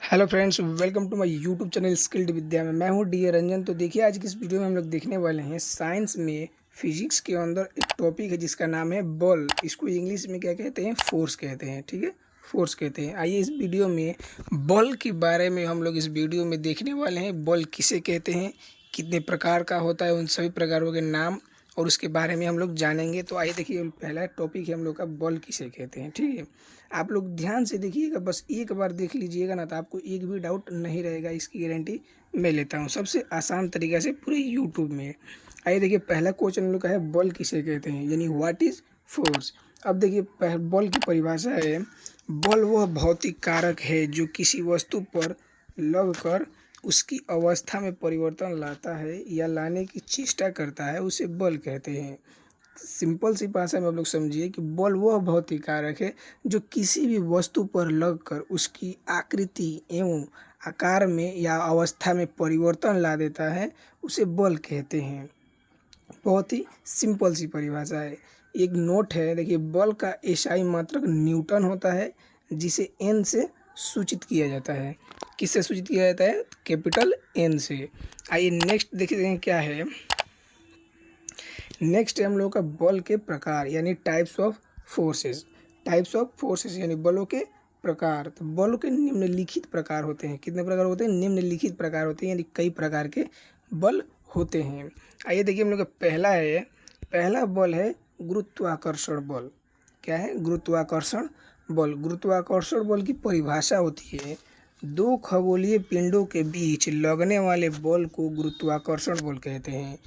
Hello friends, welcome to my YouTube channel skilled Vidya में। मैं हूं डी रंजन। तो देखिए, आज की इस वीडियो में हम लोग देखने वाले हैं साइंस में फिजिक्स के अंदर एक टॉपिक है जिसका नाम है बल। इसको इंग्लिश में क्या कहते हैं? फोर्स कहते हैं। ठीक है, फोर्स कहते हैं। आइए इस वीडियो में बल के बारे में हम लोग इस वीडियो में देखने वाले हैं। बल किसे कहते हैं, कितने प्रकार का होता है, उन सभी प्रकारों के नाम और उसके बारे में हम लोग जानेंगे। तो आइए देखिए, पहला टॉपिक है हम लोग का बल किसे कहते हैं। ठीक है, आप लोग ध्यान से देखिएगा, बस एक बार देख लीजिएगा ना, तो आपको एक भी डाउट नहीं रहेगा, इसकी गारंटी मैं लेता हूँ। सबसे आसान तरीके से पूरे यूट्यूब में। आइए देखिए, पहला क्वेश्चन हम लोग का है बल किसे कहते हैं, यानी व्हाट इज फोर्स। अब देखिए, बल की परिभाषा है, बल वह भौतिक कारक है जो किसी वस्तु पर लगकर उसकी अवस्था में परिवर्तन लाता है या लाने की चेष्टा करता है, उसे बल कहते हैं। सिंपल सी भाषा में आप लोग समझिए कि बल वह भौतिक कारक है जो किसी भी वस्तु पर लगकर उसकी आकृति एवं आकार में या अवस्था में परिवर्तन ला देता है, उसे बल कहते हैं। बहुत ही सिंपल सी परिभाषा है। एक नोट है, देखिए, बल का एसआई मात्रक न्यूटन होता है, जिसे एन से सूचित किया जाता है। किससे सूचित किया जाता है? कैपिटल एन से। आइए नेक्स्ट देखते हैं क्या है। नेक्स्ट है हम लोग का बल के प्रकार, यानी types of forces. Types of forces यानी बलों के प्रकार। तो बलों के निम्नलिखित प्रकार होते हैं। कितने प्रकार होते हैं? निम्नलिखित प्रकार होते हैं, यानी कई प्रकार के बल होते हैं। आइए देखिए, हम लोग का पहला बल है गुरुत्वाकर्षण बल। क्या है? गुरुत्वाकर्षण बल। गुरुत्वाकर्षण बल की परिभाषा होती है, दो खगोलीय पिंडों के बीच लगने वाले बल को गुरुत्वाकर्षण बल कहते हैं।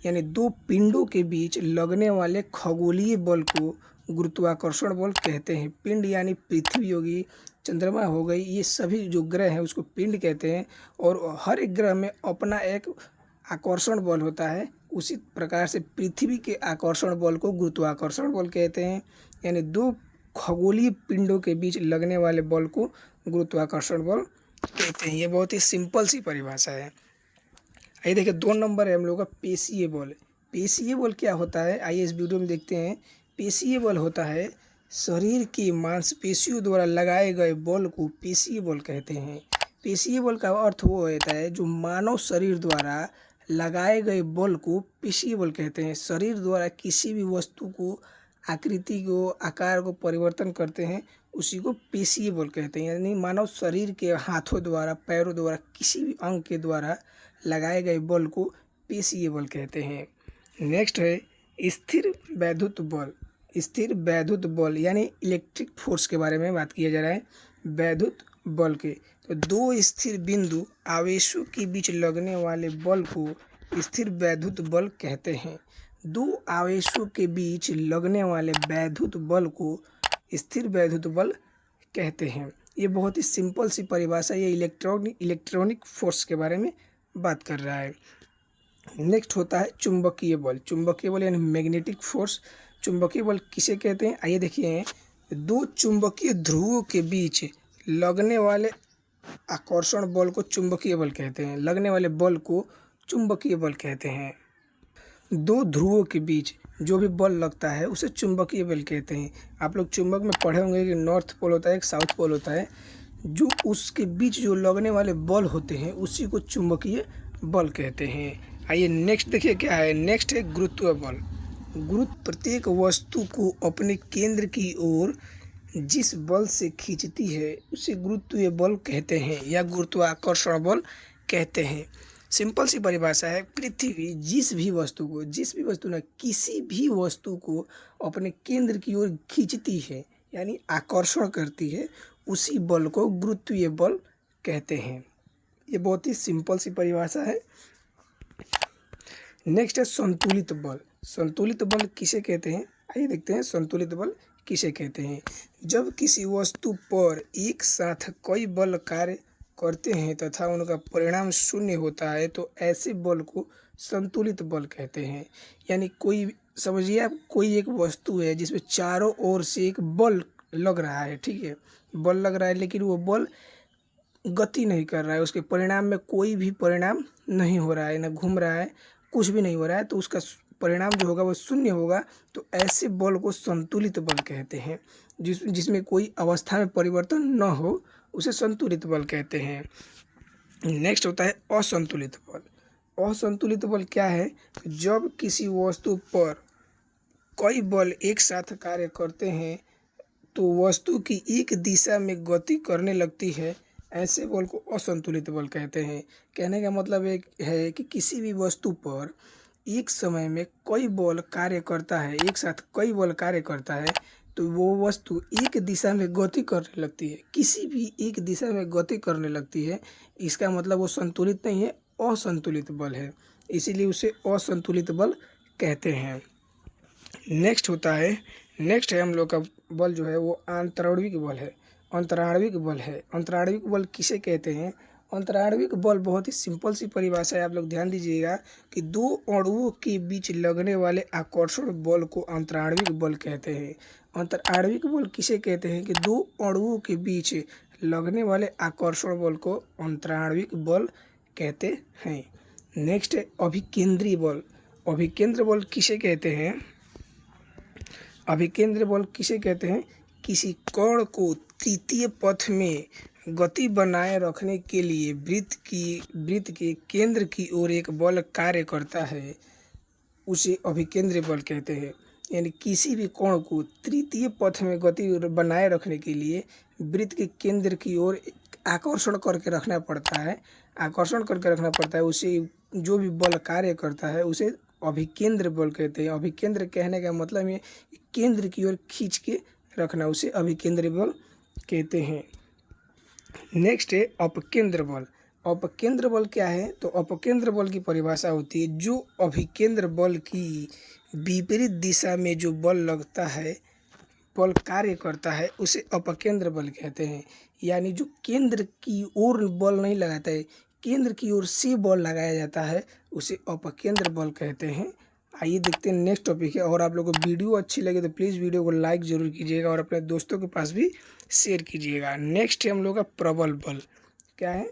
यानी दो पिंडों के बीच लगने वाले खगोलीय बल को गुरुत्वाकर्षण बल कहते हैं। पिंड यानी पृथ्वी होगी, चंद्रमा हो गई, ये सभी जो ग्रह हैं उसको पिंड कहते हैं। और हर एक ग्रह में अपना एक आकर्षण बल होता है। उसी प्रकार से पृथ्वी के आकर्षण बल को गुरुत्वाकर्षण बल कहते हैं। यानी दो खगोलीय पिंडों के बीच लगने वाले बल को गुरुत्वाकर्षण बल कहते हैं। ये बहुत ही सिंपल सी परिभाषा है। आइए देखिए, 2 नंबर है हम लोग का पेशीय बल। पेशीय बल क्या होता है, आइए इस वीडियो में देखते हैं। पेशीय बल होता है शरीर की मांसपेशियों द्वारा लगाए गए बल को पेशीय बल कहते हैं। पेशीय बल का अर्थ वो होता है जो मानव शरीर द्वारा लगाए गए बल को पेशीय बल कहते हैं। शरीर द्वारा किसी भी वस्तु को, आकृति को, आकार को परिवर्तन करते हैं, उसी को पेशीय बल कहते हैं। यानी मानव शरीर के हाथों द्वारा, पैरों द्वारा, किसी भी अंग के द्वारा लगाए गए बल को पेशीय बल कहते हैं। नेक्स्ट है स्थिर वैद्युत बल। स्थिर वैद्युत बल यानी इलेक्ट्रिक फोर्स के बारे में बात किया जा रहा है, वैद्युत बल के। तो दो स्थिर बिंदु आवेशों के बीच लगने वाले बल को स्थिर वैद्युत बल कहते हैं। दो आवेशों के बीच लगने वाले वैद्युत बल को स्थिर वैद्युत बल कहते हैं। ये बहुत ही सिंपल सी परिभाषा, ये इलेक्ट्रॉनिक फोर्स के बारे में बात कर रहा है। नेक्स्ट होता है चुंबकीय बल। चुंबकीय बल यानी मैग्नेटिक फोर्स। चुंबकीय बल किसे कहते हैं? आइए देखिए, दो चुंबकीय ध्रुवों के बीच लगने वाले आकर्षण बल को चुंबकीय बल कहते हैं। लगने वाले बल को चुंबकीय बल कहते हैं। दो ध्रुवों के बीच जो भी बल लगता है उसे चुंबकीय बल कहते हैं। आप लोग चुंबक में पढ़े होंगे कि नॉर्थ पोल होता है, एक साउथ पोल होता है। जो उसके बीच जो लगने वाले बल होते हैं उसी को चुंबकीय बल कहते हैं। आइए नेक्स्ट देखिए क्या है। नेक्स्ट है गुरुत्व बल। प्रत्येक वस्तु को अपने केंद्र की ओर जिस बल से खींचती है उसे गुरुत्वीय बल कहते हैं या गुरुत्वाकर्षण बल कहते हैं। सिंपल सी परिभाषा है, पृथ्वी जिस भी वस्तु ना किसी भी वस्तु को अपने केंद्र की ओर खींचती है यानी आकर्षण करती है, उसी बल को गुरुत्वीय बल कहते हैं। ये बहुत ही सिंपल सी परिभाषा है। नेक्स्ट है संतुलित बल। संतुलित बल किसे कहते हैं? आइए देखते हैं संतुलित बल किसे कहते हैं। जब किसी वस्तु पर एक साथ कई बल कार्य करते हैं तथा उनका परिणाम शून्य होता है, तो ऐसे बल को संतुलित बल कहते हैं। यानी कोई, समझिए आप, कोई एक वस्तु है जिसमें चारों ओर से एक बल लग रहा है, ठीक है, बल लग रहा है, लेकिन वो बल गति नहीं कर रहा है, उसके परिणाम में कोई भी परिणाम नहीं हो रहा है, ना घूम रहा है, कुछ भी नहीं हो रहा है, तो उसका परिणाम जो होगा वो शून्य होगा। तो ऐसे बल को संतुलित बल कहते हैं, जिसमें कोई अवस्था में परिवर्तन न हो, उसे संतुलित बल कहते हैं। नेक्स्ट होता है असंतुलित बल। असंतुलित बल क्या है? जब किसी वस्तु पर कई बल एक साथ कार्य करते हैं तो वस्तु की एक दिशा में गति करने लगती है, ऐसे बल को असंतुलित बल कहते हैं। कहने का मतलब एक है कि किसी भी वस्तु पर एक समय में कई बल कार्य करता है, एक साथ कई बल कार्य करता है, तो वो वस्तु एक दिशा में गति करने लगती है, किसी भी एक दिशा में गति करने लगती है, इसका मतलब वो संतुलित नहीं है, असंतुलित बल है, इसीलिए उसे असंतुलित बल कहते हैं। नेक्स्ट है हम लोग का बल जो है वो अंतराण्विक बल है। अंतराण्विक बल है। अंतराण्विक बल किसे कहते हैं? अंतराण्विक बल बहुत ही सिंपल सी परिभाषा है, आप लोग ध्यान दीजिएगा कि दो अणुओं के बीच लगने वाले आकर्षण बल को अंतराण्विक बल कहते हैं। अंतराण्विक बल किसे कहते हैं? कि दो अणुओं के बीच लगने वाले आकर्षण बल को अंतराण्विक बल कहते हैं। नेक्स्ट है अभिकेंद्री बल। अभिकेंद्र बल किसे कहते हैं? अभिकेंद्र बल किसे कहते हैं? किसी कण को तृतीय पथ में गति बनाए रखने के लिए वृत्त के केंद्र की ओर एक बल कार्य करता है, उसे अभिकेंद्री बल कहते हैं। यानी किसी भी कोण को तृतीय पथ में गति बनाए रखने के लिए वृत्त के केंद्र की ओर आकर्षण करके रखना पड़ता है, उसे जो भी बल कार्य करता है उसे अभिकेंद्र बल कहते हैं। अभिकेंद्र कहने का मतलब ये केंद्र की ओर खींच के रखना, उसे अभिकेंद्र बल कहते हैं। नेक्स्ट है अपकेंद्र बल। अपकेंद्र बल क्या है? तो अपकेंद्र बल की परिभाषा होती है जो अभिकेंद्र बल की विपरीत दिशा में जो बल लगता है, बल कार्य करता है, उसे अपकेंद्र बल कहते हैं। यानी जो केंद्र की ओर बल नहीं लगाता है, केंद्र की ओर से बल लगाया जाता है, उसे अपकेंद्र बल कहते हैं। आइए देखते हैं नेक्स्ट टॉपिक है। और आप लोगों को वीडियो अच्छी लगे तो प्लीज़ वीडियो को लाइक ज़रूर कीजिएगा और अपने दोस्तों के पास भी शेयर कीजिएगा। नेक्स्ट है हम लोग का प्रबल बल। क्या है?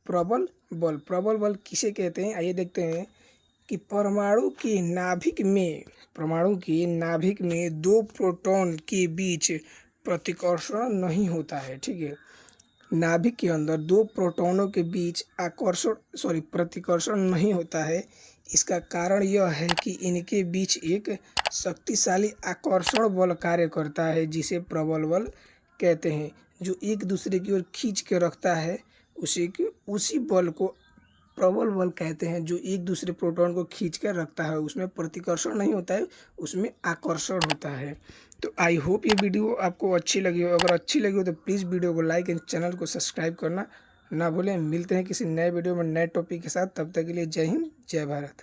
प्रबल बल। प्रबल बल किसे कहते हैं? आइए देखते हैं कि परमाणु के नाभिक में दो प्रोटॉन के बीच प्रतिकर्षण नहीं होता है। ठीक है, नाभिक के अंदर दो प्रोटॉनों के बीच प्रतिकर्षण नहीं होता है। इसका कारण यह है कि इनके बीच एक शक्तिशाली आकर्षण बल कार्य करता है, जिसे प्रबल बल कहते हैं। जो एक दूसरे की ओर खींच के रखता है उसी बल को प्रबल बल कहते हैं। जो एक दूसरे प्रोटॉन को खींच कर रखता है, उसमें प्रतिकर्षण नहीं होता है, उसमें आकर्षण होता है। तो आई होप ये वीडियो आपको अच्छी लगी हो। अगर अच्छी लगी हो तो प्लीज़ वीडियो को लाइक एंड चैनल को सब्सक्राइब करना ना भूलें। मिलते हैं किसी नए वीडियो में नए टॉपिक के साथ, तब तक के लिए जय हिंद, जय भारत।